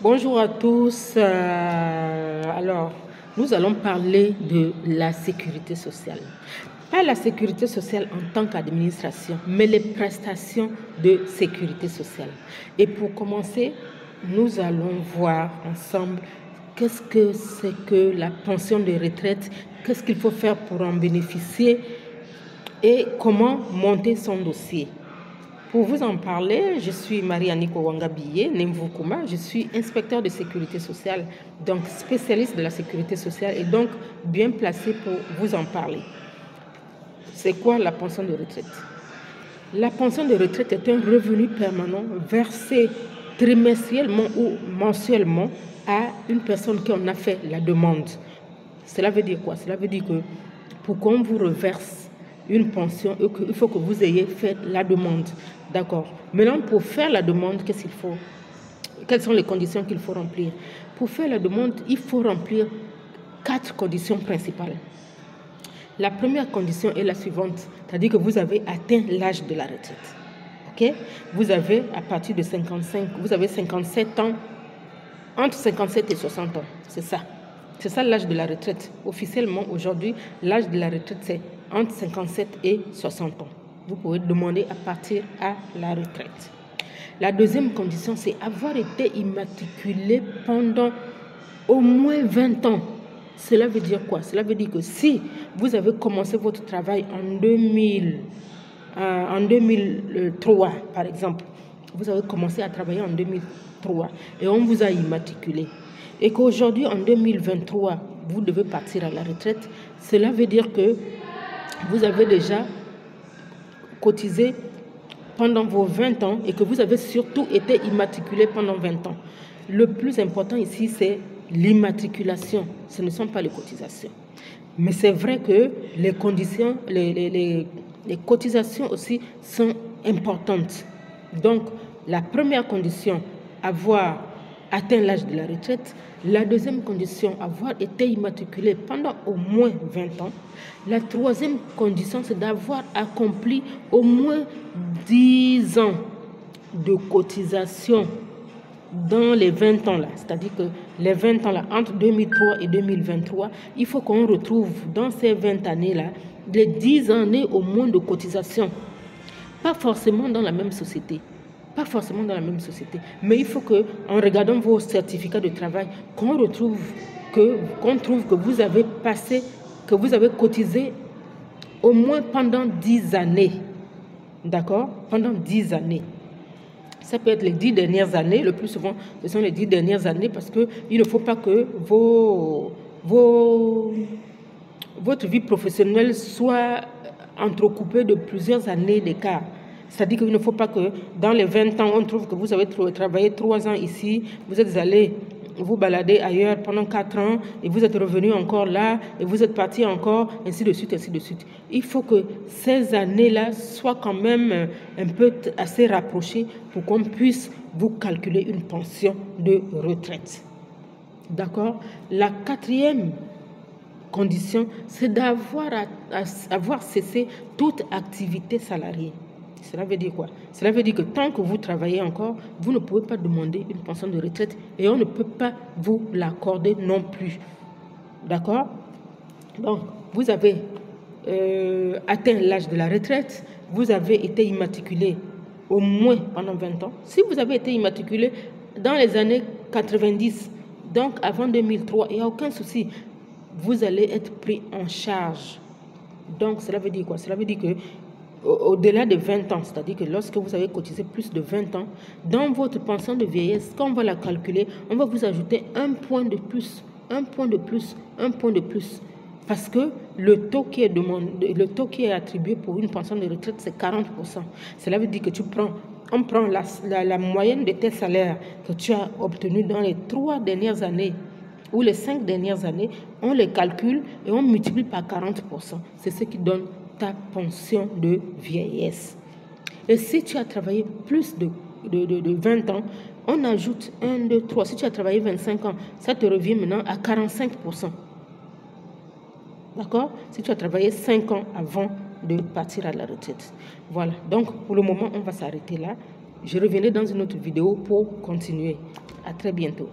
Bonjour à tous. Alors, nous allons parler de la sécurité sociale. Pas la sécurité sociale en tant qu'administration, mais les prestations de sécurité sociale. Et pour commencer, nous allons voir ensemble qu'est-ce que c'est que la pension de retraite, qu'est-ce qu'il faut faire pour en bénéficier et comment monter son dossier. Pour vous en parler, je suis Marie-Aniko Wangabiye Nemvukuma, je suis inspecteur de sécurité sociale, donc spécialiste de la sécurité sociale et donc bien placé pour vous en parler. C'est quoi la pension de retraite? La pension de retraite est un revenu permanent versé trimestriellement ou mensuellement à une personne qui en a fait la demande. Cela veut dire quoi? Cela veut dire que pour qu'on vous reverse une pension, il faut que vous ayez fait la demande. D'accord. Maintenant, pour faire la demande, qu'est-ce qu'il faut? Quelles sont les conditions qu'il faut remplir? Pour faire la demande, il faut remplir 4 conditions principales. La première condition est la suivante, c'est-à-dire que vous avez atteint l'âge de la retraite. Ok? Vous avez à partir de 55, vous avez 57 ans, entre 57 et 60 ans, c'est ça. C'est ça l'âge de la retraite. Officiellement, aujourd'hui, l'âge de la retraite, c'est entre 57 et 60 ans. Vous pouvez demander à partir à la retraite. La deuxième condition, c'est avoir été immatriculé pendant au moins 20 ans. Cela veut dire quoi? Cela veut dire que si vous avez commencé votre travail en 2003, par exemple, vous avez commencé à travailler en 2003 et on vous a immatriculé, et qu'aujourd'hui, en 2023, vous devez partir à la retraite, cela veut dire que vous avez déjà cotisé pendant vos 20 ans et que vous avez surtout été immatriculé pendant 20 ans. Le plus important ici, c'est l'immatriculation. Ce ne sont pas les cotisations. Mais c'est vrai que les conditions, les cotisations aussi sont importantes. Donc, la première condition, avoir atteint l'âge de la retraite. La deuxième condition, avoir été immatriculé pendant au moins 20 ans. La troisième condition, c'est d'avoir accompli au moins 10 ans de cotisation dans les 20 ans là. C'est-à-dire que les 20 ans là, entre 2003 et 2023, il faut qu'on retrouve dans ces 20 années là, les 10 années au moins de cotisation. Pas forcément dans la même société. Pas forcément dans la même société. Mais il faut qu'en regardant vos certificats de travail, qu'on trouve que vous avez passé, que vous avez cotisé au moins pendant 10 années. D'accord? Pendant 10 années. Ça peut être les 10 dernières années. Le plus souvent, ce sont les 10 dernières années parce qu'il ne faut pas que votre vie professionnelle soit entrecoupée de plusieurs années d'écart. C'est-à-dire qu'il ne faut pas que dans les 20 ans, on trouve que vous avez travaillé 3 ans ici, vous êtes allé vous balader ailleurs pendant 4 ans et vous êtes revenu encore là et vous êtes parti encore, ainsi de suite, ainsi de suite. Il faut que ces années-là soient quand même un peu assez rapprochées pour qu'on puisse vous calculer une pension de retraite. D'accord? La quatrième condition, c'est d'avoir cessé toute activité salariée. Cela veut dire quoi? Cela veut dire que tant que vous travaillez encore, vous ne pouvez pas demander une pension de retraite et on ne peut pas vous l'accorder non plus. D'accord? Donc, vous avez atteint l'âge de la retraite, vous avez été immatriculé au moins pendant 20 ans. Si vous avez été immatriculé dans les années 90, donc avant 2003, il n'y a aucun souci. Vous allez être pris en charge. Donc, cela veut dire quoi? Cela veut dire que au-delà de 20 ans, c'est-à-dire que lorsque vous avez cotisé plus de 20 ans, dans votre pension de vieillesse, quand on va la calculer, on va vous ajouter un point de plus, un point de plus, un point de plus. Parce que le taux qui est attribué pour une pension de retraite, c'est 40%. Cela veut dire que on prend la moyenne de tes salaires que tu as obtenus dans les 3 dernières années ou les 5 dernières années, on les calcule et on multiplie par 40%. C'est ce qui donne ta pension de vieillesse. Et si tu as travaillé plus de 20 ans, on ajoute 1, 2, 3. Si tu as travaillé 25 ans, ça te revient maintenant à 45%. D'accord? Si tu as travaillé 5 ans avant de partir à la retraite. Voilà. Donc, pour le moment, on va s'arrêter là. Je reviendrai dans une autre vidéo pour continuer. À très bientôt.